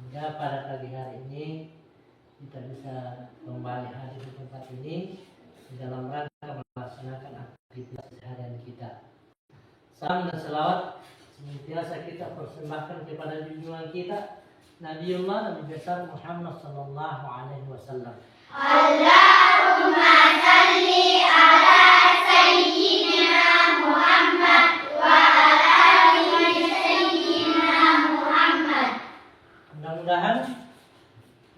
Sehingga pada pagi hari ini kita bisa kembali hadir di tempat ini dalam rangka melaksanakan aktivitas seharian kita. Salam dan selawat senantiasa kita persembahkan kepada junjungan kita Nabiullah Nabi besar Muhammad sallallahu alaihi wasallam. Allahumma salli ala sayyidina Muhammad wa ala ali sayyidina Muhammad. Mudah-mudahan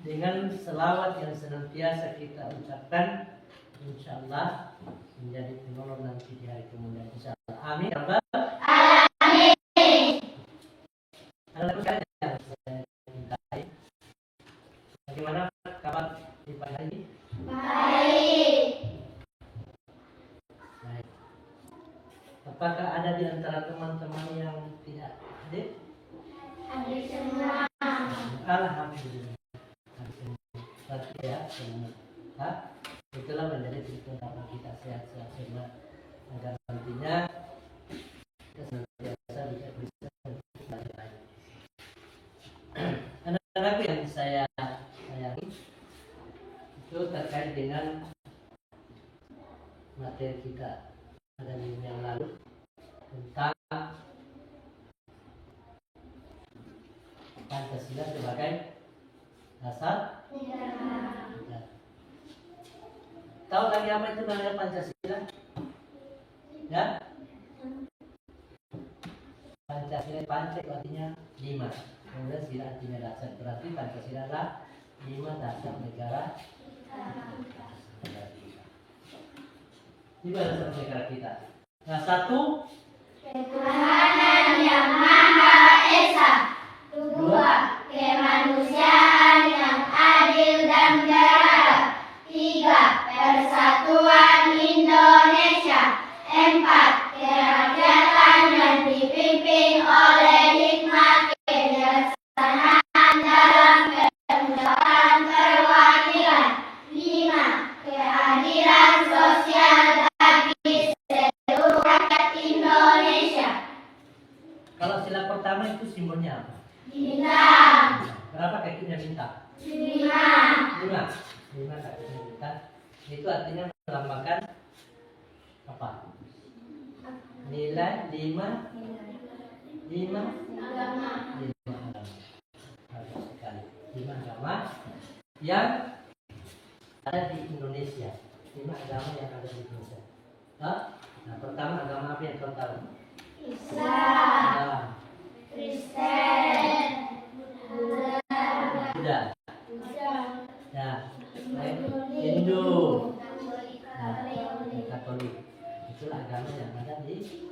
dengan selawat yang senantiasa kita ucapkan, insyaallah menjadi penolong nanti di hari kemudian, insyaallah. Amin. Amin. Ada pertanyaan yang saya mintai. Bagaimana kabar di pagi hari ini? Baik. Baik. Apakah ada di antara teman-teman yang tidak hadir? Hadir semua. Alhamdulillah. Berarti ya semua. Itulah menjadi pertama kita sehat-sehat semua agar nantinya kita senantiasa bisa belajar lagi. Anak-anakku yang saya sayangi, itu terkait dengan materi kita pada minggu yang lalu tentang Pancasila sebagai dasar negara. Tahu lagi apa itu namanya Pancasila? Ya? Pancasila, Panca artinya 5. Kemudian sila artinya dasar. Berarti Pancasila adalah 5 dasar negara. Ini dasar negara kita. Nah, 1, Ketuhanan yang Maha Esa. 2, kemanusiaan yang adil dan beradab. 3, persatuan Indonesia. 4, kerakyatan yang dipimpin oleh hikmat kebijaksanaan dalam pengucapan perwakilan. 5, keadilan sosial bagi seluruh rakyat Indonesia. kalau sila pertama itu simbolnya apa? Bintang. Berapa kakinya bintang? 5. 5 kakinya bintang. Itu artinya melambangkan apa? Nilai 5 Agama. agama. Bagus sekali. 5 agama yang ada di Indonesia. 5 agama yang ada di Indonesia. Nah, pertama agama apa yang kau tahu? Islam. Nah, Kristen. Buddha. Ya, Hindu. Nah, Katolik. Itulah agama yang ada di Indonesia.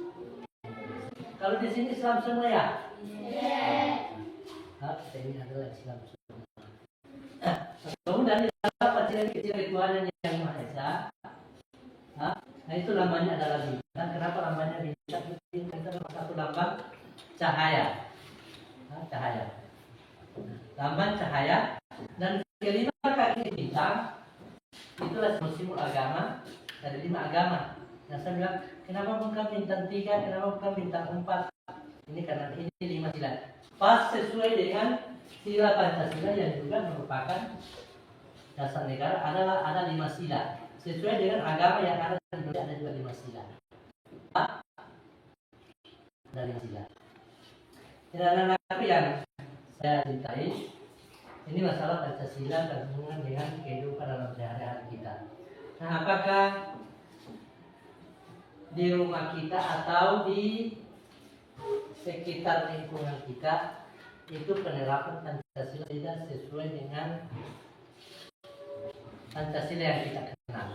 Kalau di sini Islam semua ya? Ini adalah Islam semua. Kemudian di dalam kecil ketuhanan yang Maha Esa. Nah, itu lambangnya adalah bintang. Kenapa lambangnya bintang? Bintang itu adalah satu lambang cahaya. Cahaya. Lambang cahaya. Dan kelima kaki bintang itulah simbol agama dari 5 agama. Nah, saya bilang, kenapa bukan bintang 3, kenapa bukan bintang 4? Ini karena ini 5 sila. Pas sesuai dengan sila Pancasila yang juga merupakan dasar negara ada 5 sila. Sesuai dengan agama yang ada di Indonesia ada juga 5 sila. Ada 5 sila. Dan anak-anak yang saya cintai, ini masalah Pancasila berhubungan dengan kehidupan dalam sehari-hari kita. Nah, apakah di rumah kita atau di sekitar lingkungan kita itu penerapan Pancasila tidak sesuai dengan Pancasila yang kita kenal?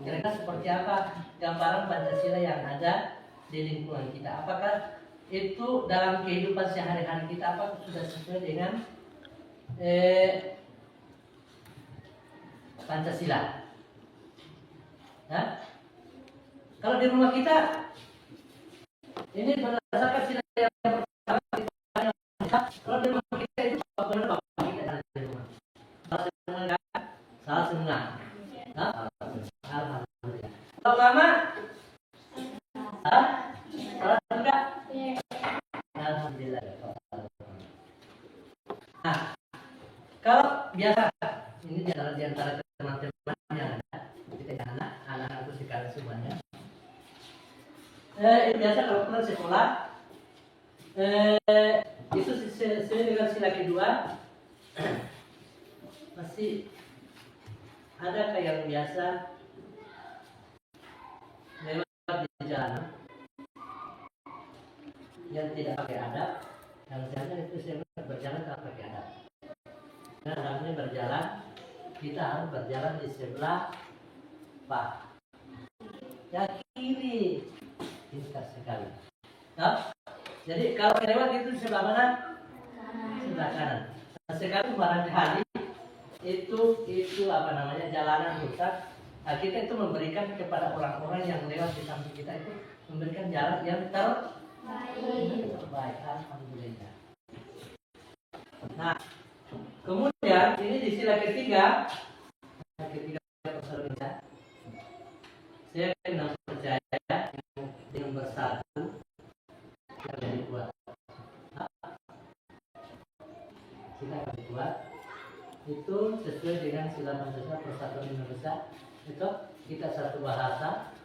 Kira-kira seperti apa gambaran Pancasila yang ada di lingkungan kita? Apakah itu dalam kehidupan sehari-hari kita apa sudah sesuai dengan Pancasila? Kalau di rumah kita ini berdasarkan sila yang pertama kita, kalau di rumah kita itu benar bapak kita ada di rumah. Salah semua. Alhamdulillah. Kalau mama, salah juga. Alhamdulillah. Nah, Kalau biasa, ini di antara teman-teman yang ada, kita anak-anak itu sekarang semuanya. Biasa kalau pulang sekolah, itu sesuai dengan sila kedua, masih ada kayak yang biasa lewat di jalanan yang tidak pakai adab, yang jalan itu saya berjalan tanpa pakai adab. Nah, harusnya berjalan, kita harus berjalan di sebelah pak, ya kiri, pintar sekali. Nah, jadi kalau lewat itu sebelah mana? Sebelah kanan. Nah, sekarang barangkali itu apa namanya jalanan rusak. Nah, kita itu memberikan kepada orang-orang yang lewat di samping kita itu memberikan jalan yang terbaik. Alhamdulillah. Nah, kemudian ini di sila ketiga persoalan saya kenal percaya yang bersatu yang jadi kuat. Kita akan kuat itu sesuai dengan sila Pancasila Persatuan Indonesia. Itu kita satu bahasa,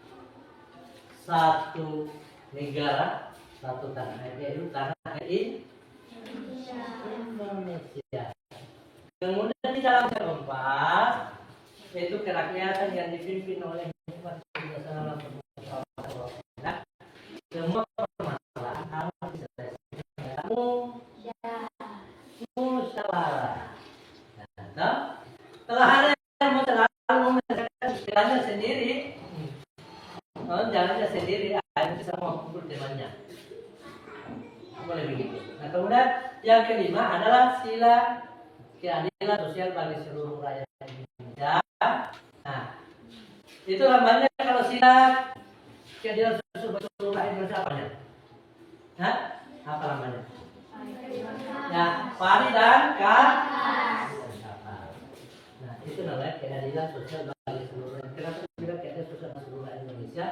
satu negara, satu tanah air, yaitu tanah air Indonesia. Kemudian di dalam keempat yaitu kerakyatan yang dipimpin oleh semua permasalahan harus diselesaikan musyawarah. Nah, telah ada yang mau terlalu menyelesaikan jalannya sendiri, jalannya sendiri, bisa mengumpul temannya. Boleh begitu. Nah, kemudian yang kelima adalah sila keadilan sosial bagi seluruh rakyat Indonesia. Nah, itu lambangnya kalau sila keadilan sosial bagi seluruh rakyat Indonesia apanya? Hah? Apa lambangnya? Ya, pari dan kapas. Nah, itu namanya keadilan sosial bagi seluruh rakyat. Kenapa kita keadilan sosial bagi seluruh rakyat Indonesia?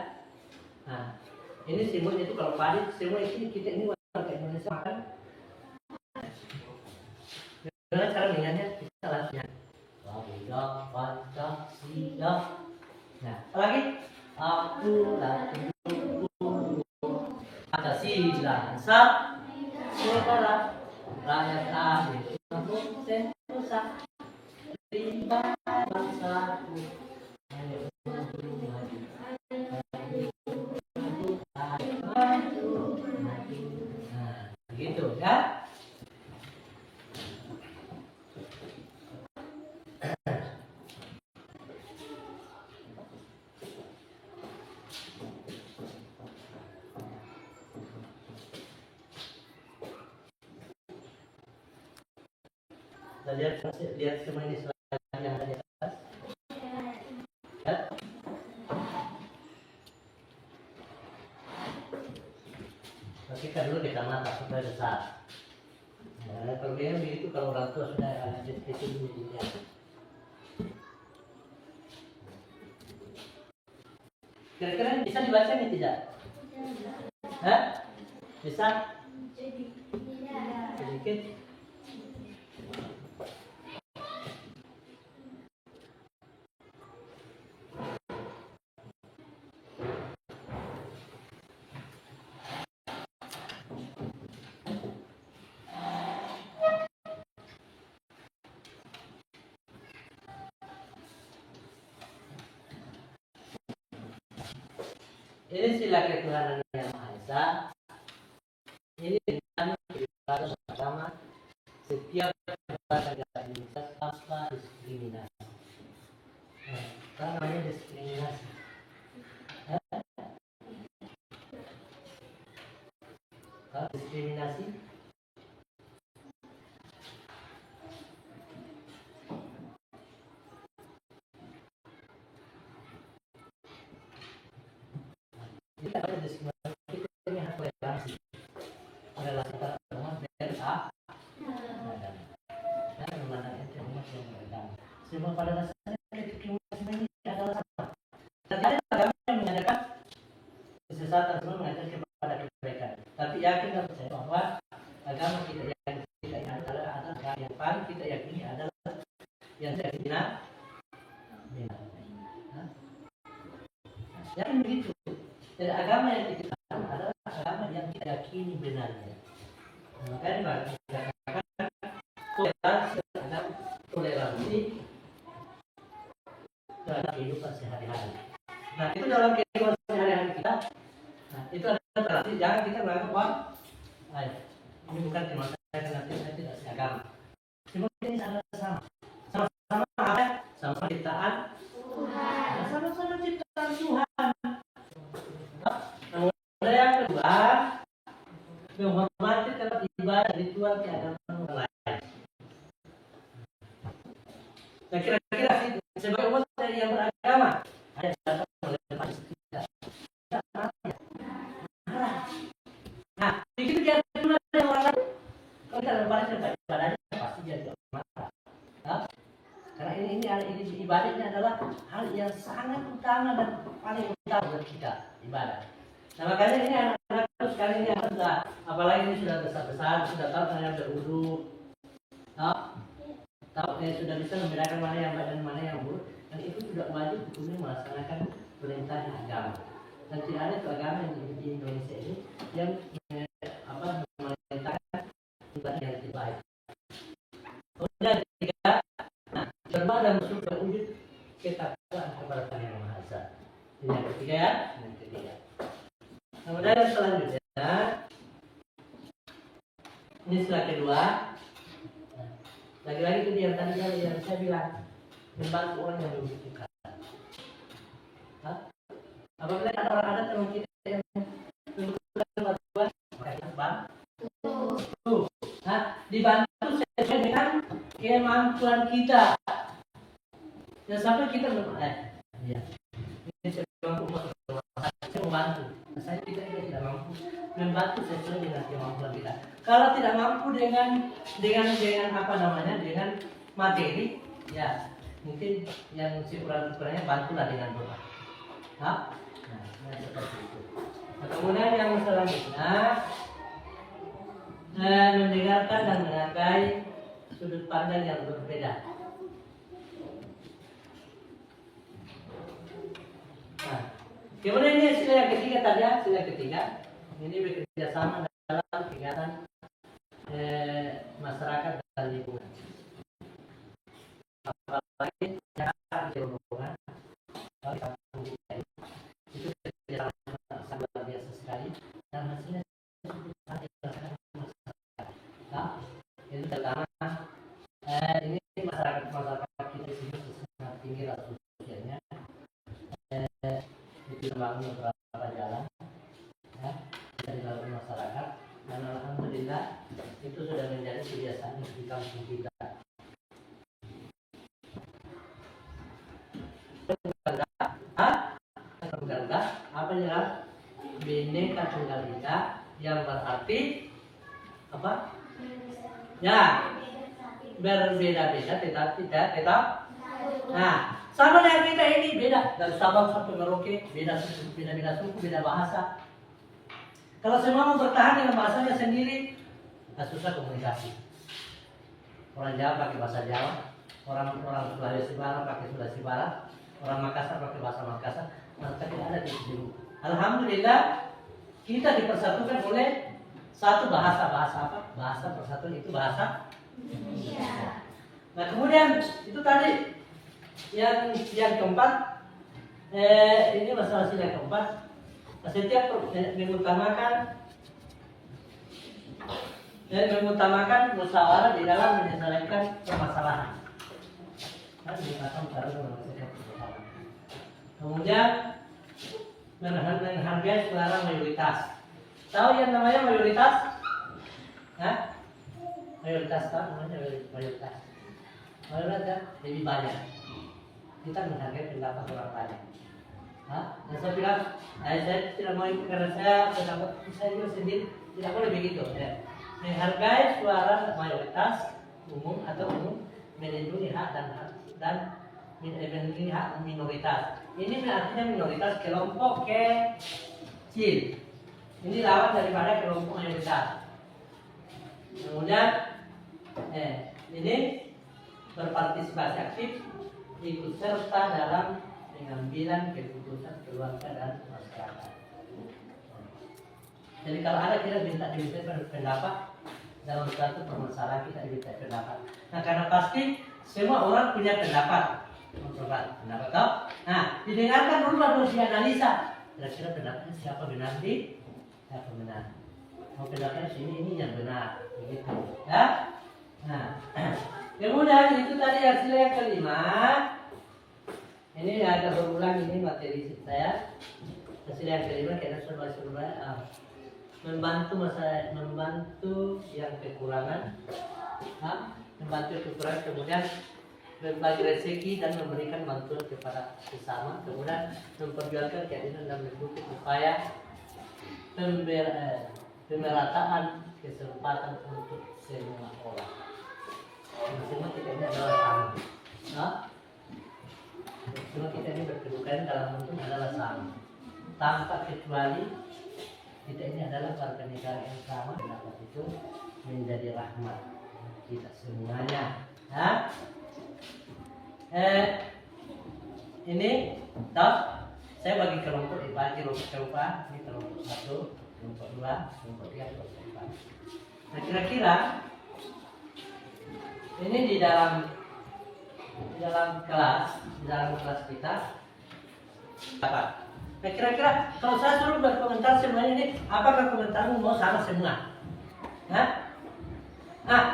Nah, ini simbolnya itu kalau pari, simbol itu kita ini warga Indonesia makan. Dengan cara mengingatnya kita langsung Wabida Pancasila. Nah, apa lagi? Aku lagi Pancasila negara rakyat adil sentosa lima bangsaku. Nah, begitu kan? Lihat semua ini slide yang ada di atas. Ya. Pastikan dulu di mata supaya besar. Nah, kalau dia begitu, kalau orang tua sudah ada itu dulu ya. Kira-kira bisa dibaca nih tidak? Hah? Bisa? Sedikit. Ini sila ketuhanan yang Maha Esa. Ini dengan ibadah bersama setiap warga Indonesia tanpa diskriminasi. Apa namanya diskriminasi? Kalau diskriminasi kita ada diskriminasi, kita ini hak toleransi relasi antara umat dan agama dan memandang enteng umat yang beragama. Semua pada dasarnya diskriminasi ini adalah sama. Tidak ada agama yang mengadakan kesesatan, semua mengadakan kepada kebaikan. Tapi yakin dan percaya bahwa agama kita yang kita ini adalah agama yang paling kita yakini adalah yang tidak bina. Jangan begitu. Jadi agama yang kita adalah agama yang kita yakini benarnya. Makanya dikatakan toleransi terhadap toleransi terhadap kehidupan sehari-hari. Nah itu dalam kehidupan sehari-hari kita, nah itu adalah toleransi. Jangan kita menganggap wah, ini bukan cuma saya karena saya tidak seagama. Cuma ini adalah sama-sama apa? Sama ciptaan Tuhan. Sama-sama ciptaan Tuhan. Nah, yang kedua, menghormati tempat ibadah ritual keagamaan orang lain. Nah kira-kira sih sebagai umat yang beragama ada datang oleh tidak. Nah, begitu dia kenal dengan orang lain, kalau kita lepas tempat ibadahnya pasti dia juga marah. Karena ini ibadah ini adalah hal yang sangat utama dan paling utama buat kita ibadah. Nah makanya ini anak-anak sekali ini sudah, apalagi ini sudah besar-besar, sudah tahu cara berwudu, tahu sudah bisa membedakan mana yang baik dan mana yang buruk, dan itu sudah wajib hukumnya melaksanakan perintah agama. Dan tidak ada agama yang di Indonesia ini yang memerintahkan ibadah yang lebih baik. Kemudian ketiga, berdoa dan bersyukur berwujud ketakwaan kepada Tuhan Yang Maha Esa. Ini yang ketiga ya, yang ketiga. Kemudian yang selanjutnya, ini setelah kedua, lagi-lagi itu yang tadi yang saya bilang, membantu orang yang membutuhkan. Apabila ada orang ada teman kita yang membutuhkan bantuan, maka kita bantu. Dibantu sesuai dengan kemampuan kita. Dan sampai kita ini saya mampu saya membantu. Saya tidak mampu membantu sesuai dengan kemampuan kita. Kalau tidak mampu dengan apa namanya, dengan materi, ya mungkin yang ukurannya bantulah dengan doa. Nah, seperti itu. Nah, kemudian yang selanjutnya, mendengarkan dan menghargai sudut pandang yang berbeda. Nah, kemudian ini sila yang ketiga tadi ya, sila ketiga ini bekerja sama dalam kegiatan masyarakat dan lingkungan. Apalagi masyarakat di lingkungan itu bekerja sama sangat luar biasa sekali dan hasilnya sangat dirasakan masyarakat. Nah, itu pertama ini masyarakat kita di sini sangat tinggi rasa sosialnya. Itu membangun beberapa jalan ya, dari dalam masyarakat dan alhamdulillah itu sudah menjadi kebiasaan di kampung kita. Apa ya? Bineka Tunggal Ika yang berarti apa? Ya, berbeda-beda tetapi tetap. Nah, sama dengan kita ini beda dari Sabang sampai Merauke, beda suku, beda bahasa. Kalau semua mau bertahan dengan bahasanya sendiri, susah komunikasi. Orang Jawa pakai bahasa Jawa, orang Sulawesi Barat pakai Sulawesi Barat, orang Makassar pakai bahasa Makassar, maka tidak ada di sini. Alhamdulillah kita dipersatukan oleh satu bahasa apa? Bahasa persatuan itu bahasa Indonesia. Nah kemudian itu tadi yang keempat, ini masalah sila keempat. Setiap mengutamakan musyawarah di dalam menyelesaikan permasalahan. Kemudian menghargai selera mayoritas. Tahu yang namanya mayoritas? Mayoritas tahu namanya mayoritas. Mayoritas lebih banyak. Kita menghargai pendapat orang banyak. Dan saya bilang, saya tidak mau ikut karena saya pendapat saya juga sendiri tidak boleh begitu. Ya. Menghargai suara mayoritas umum atau umum, melindungi hak dan melindungi hak minoritas. Ini artinya minoritas kelompok kecil. Ini lawan daripada kelompok mayoritas. Kemudian ini berpartisipasi aktif, ikut serta dalam pengambilan keputusan keluarga dan masyarakat. Jadi kalau ada kita minta pendapat dalam suatu permasalahan, kita diminta pendapat. Nah, karena pasti semua orang punya pendapat. Pendapat toh? Nah, didengarkan dulu baru dianalisa. Kira-kira pendapatnya siapa benar di? Siapa benar? Mau pendapatnya ini yang benar, begitu. Ya? Nah, kemudian itu tadi hasil yang kelima. Ini ada berulang ini materi saya. Hasil yang kelima kita coba membantu yang kekurangan, membantu kekurangan, kemudian berbagi rezeki dan memberikan bantuan kepada sesama, kemudian memperjuangkan keadilan dan mendukung upaya pemerataan kesempatan untuk semua orang. Semua kita ini adalah sama. Semua kita ini berkedudukan dalam bentuk adalah sama. Tanpa kecuali kita ini adalah warga negara yang sama, dapat itu menjadi rahmat kita semuanya. Ini toh saya bagi kelompok dibagi kelompok ini kelompok 1, kelompok 2, kelompok 3, kelompok 4. Nah, kira-kira ini di dalam kelas kita apa? Nah, kira-kira kalau saya suruh berkomentar semuanya ini, apakah komentarmu mau sama semua?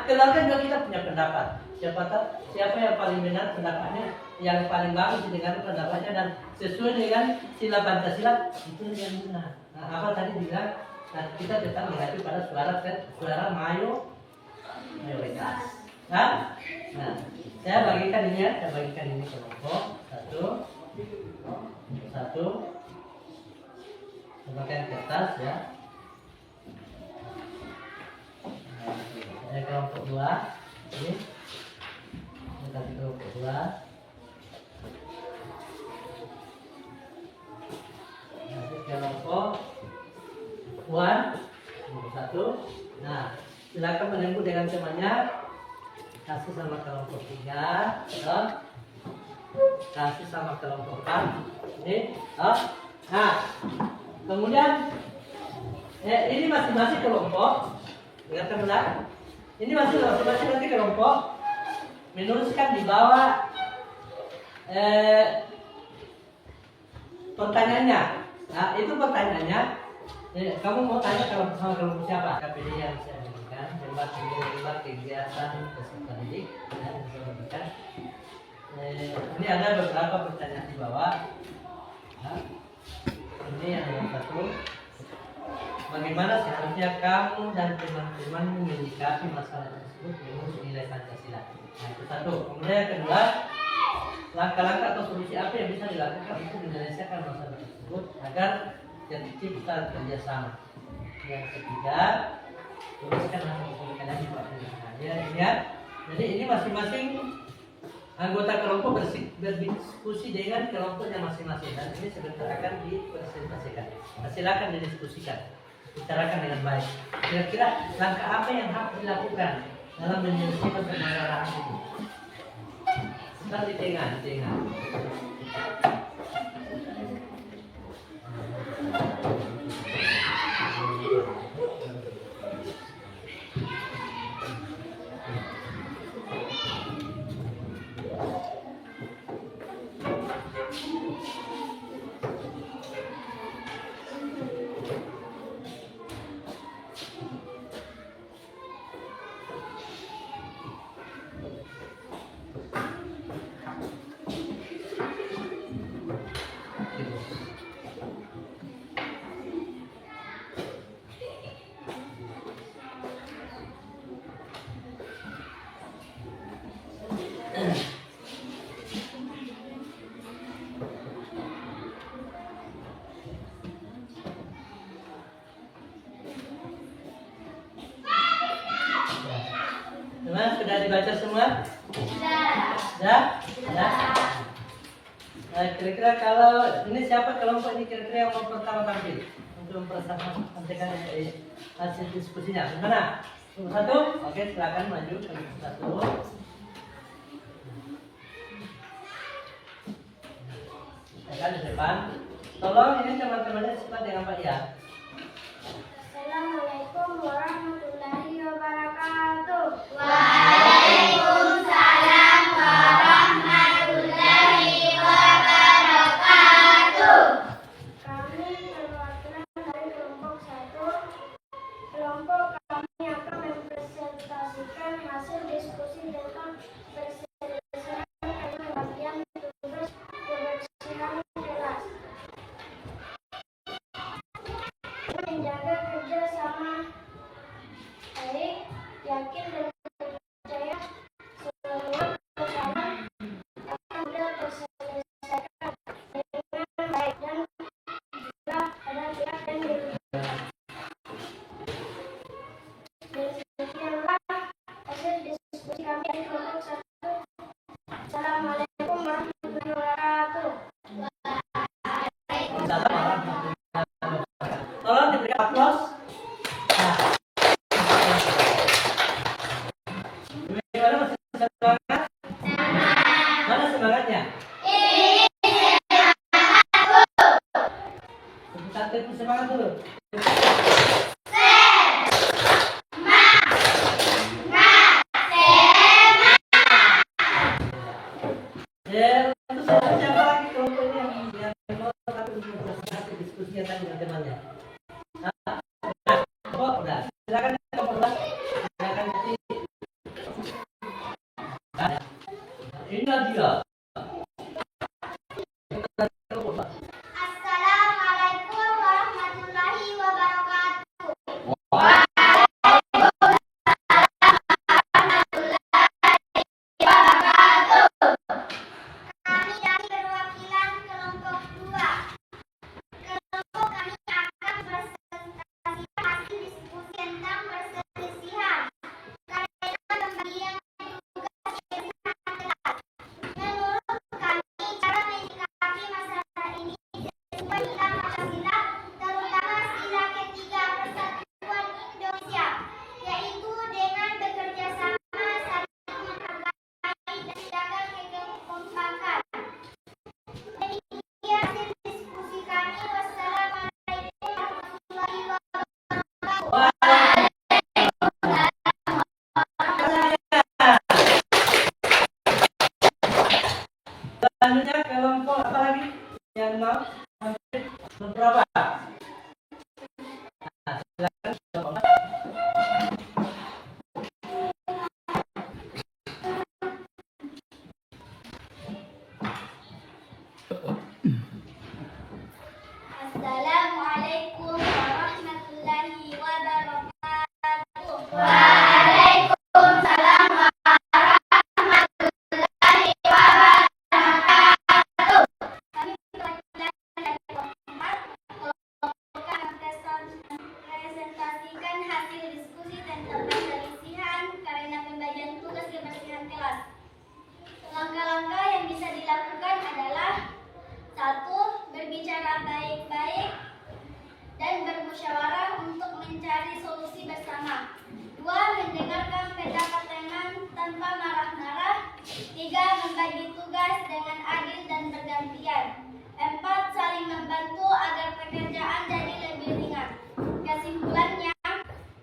Keluarga juga kita punya pendapat. Siapa yang paling benar pendapatnya, yang paling bagus didengar pendapatnya dan sesuai dengan sila Pancasila, itu yang benar. Nah, apa tadi bilang? Nah, kita tetap mengacu pada suara mayoritas. Nah, saya bagikan ini kelompok satu, memakai kertas ya. Nah, kelompok 2 ini. Kita kelompok 2. Nanti kelompok 1. Nah, silakan menyebut dengan temannya. Kasih sama kelompok 3, kasih sama kelompok 4. Ini, nah, kemudian ini masing-masing kelompok. Dengarkan benar. Ini masing-masing nanti kelompok menuliskan di bawah pertanyaannya. Nah, itu pertanyaannya. Kamu mau tanya sama kelompok siapa? KPD yang saya berikan, tempat kegiatan peserta didik yang saya berikan. Ini ada beberapa pertanyaan di bawah. Nah, ini yang satu. Bagaimana seharusnya kamu dan teman-teman menyikapi masalah tersebut menurut nilai Pancasila? Nah, itu satu. Kemudian yang kedua, langkah-langkah atau solusi apa yang bisa dilakukan untuk menyelesaikan masalah tersebut agar tercipta kerjasama. Yang ketiga, tuliskan hasil pemilihan di bawah ini. Lihat. Jadi ini masing-masing anggota kelompok berdiskusi dengan kelompoknya masing-masing dan ini sebentar akan dipresentasikan. Silakan didiskusikan, bicarakan dengan baik. Kira-kira langkah apa yang harus dilakukan dalam menyelesaikan permasalahan ini? Sebentar di tengah. Sudah dibaca semua? Sudah? Nah, kira-kira kalau ini siapa kelompok ini kira-kira yang mau pertama tampil untuk mempresentasikan hasil diskusinya? Gimana? Satu? Oke, silakan maju ke satu. depan. Tolong ini teman-temannya cepat dengan Pak ya. Assalamualaikum warahmatullahi wabarakatuh. Waalaikumsalam warahmatullahi wabarakatuh. Kami perwakilan dari kelompok 1. Kelompok kami akan mempresentasikan hasil diskusi tentang perselisihan karena bagian tugas kebersihan kelas. Menjaga kerjasama baik, yakin dan percaya semua perkara akan mudah terselesaikan dengan baik dan juga ada pihak yang dirugikan. Demikianlah hasil diskusi kami di kelompok 1. Assalamualaikum warahmatullahi wabarakatuh. Waalaikumsalam warahmatullahi wabarakatuh. Tolong diberi aplaus. Nah, bagaimana masih semangat? Mana semangatnya? Satu itu semangat dulu. Ya, itu siapa lagi kelompok ini yang mau satu diskusinya tadi dengan temannya? Hah? Udah. Silakan kelompok 2. Silakan nanti. Nah, ini dia. Kelompok 2. Assalamualaikum warahmatullahi wabarakatuh. Kami dari perwakilan kelompok 2. Kelompok kami akan presentasikan hasil diskusi tentang perselisihan karena pembagian tugas kebersihan kelas. Menurut kami, cara menyikapi masalah ini sesuai dengan Pancasila, terutama sila ketiga Persatuan Indonesia, yaitu dengan bekerja sama, saling menghargai, dan menjaga kekompakan. Demikian hasil diskusi kami. Wassalamualaikum warahmatullahi wabarakatuh. Selanjutnya kelompok apa lagi yang mau berapa? Nah, silakan kelompok 4. Assalamualaikum warahmatullahi wabarakatuh. Kami perwakilan dari kelompok 4. Kelompok akan presentasikan hasil diskusi tentang perselisihan karena pembagian tugas kebersihan kelas. Langkah-langkah yang bisa dilakukan adalah: 1. Berbicara baik-baik dan bermusyawarah untuk mencari solusi bersama. 2. Mendengarkan pendapat teman tanpa marah-marah. 3. Membagi tugas dengan adil dan bergantian. 4. Saling membantu agar pekerjaan jadi lebih ringan. Kesimpulannya,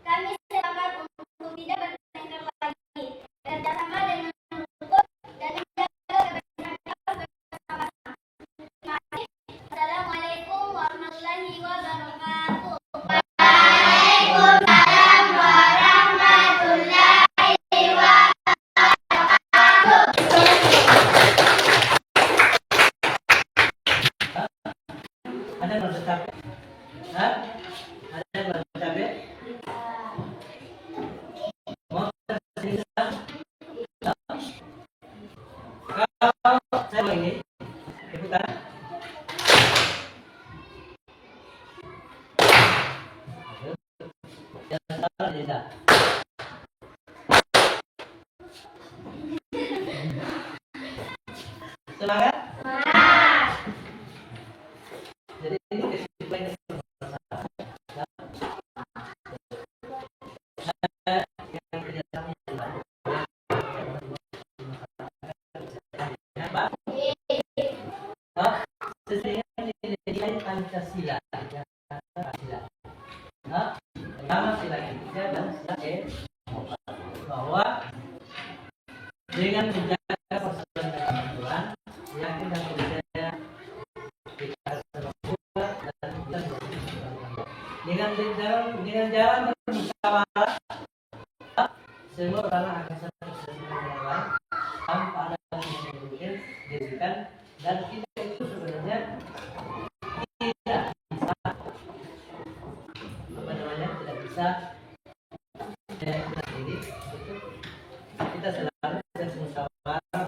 kami sepakat untuk tidak bertengkar lagi, kerjasama dengan rukun dan menjaga kebersihan kelas bersama-sama. Terima kasih. Assalamualaikum warahmatullahi wabarakatuh. Waalaikumsalam warahmatullahi wabarakatuh. Ada yang mau capek? Hah? Ada yang mau capek? Mau terserah? Kalau saya mau ini ikutan. Jangan salah tidak. Semangat. Jadi ini kesimpulannya yang kerjasama yang baik. Pak, sesungguhnya gitu kan. Dan kita itu sebenarnya tidak bisa apa namanya, tidak bisa kita sendiri itu, kita selalu bermusyawarah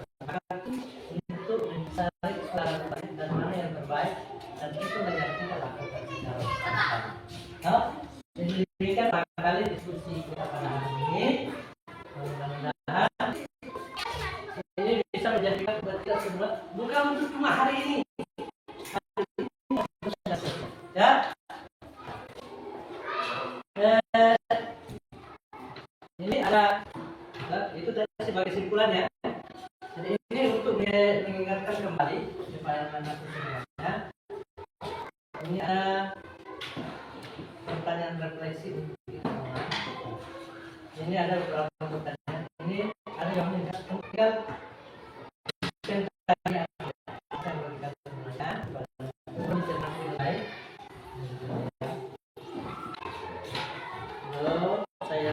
untuk mencari suara terbaik dan mana yang terbaik, dan itu yang kita lakukan secara bersama. Nah, jadi demikian barangkali diskusi kita pada hari ini. Mudah-mudahan ini bisa menjadikan buat kita semua, bukan untuk cuma hari ini. Ya. Ini ada itu tadi sebagai simpulan ya. Jadi ini untuk mengingatkan kembali supaya anak-anak semuanya. Ini ada pertanyaan refleksi untuk kita semua. Ini ada beberapa pertanyaan. Ini ada yang mengingatkan tinggal tanya saya berikan semuanya. Halo, saya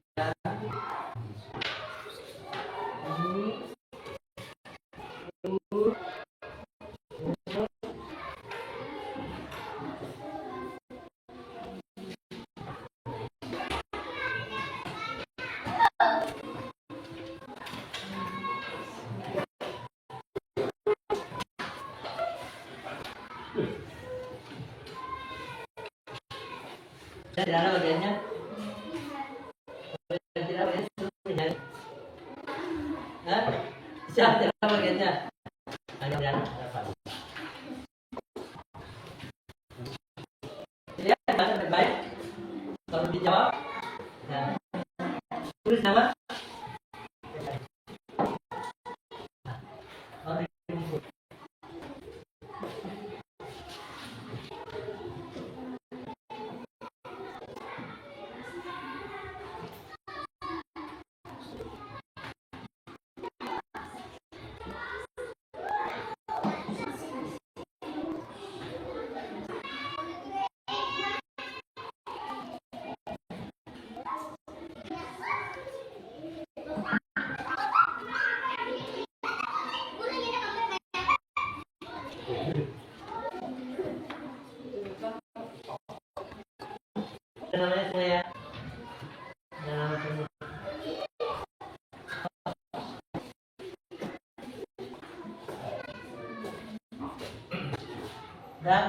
tidak ada bagiannya. Tidak ada bagiannya. Siap, tidak ada bagiannya. Hanya dapat. Lihat bahasa terbaik. Kalau dijawab, ya. Tulis nama. Namanya saya. Nama semua. Dan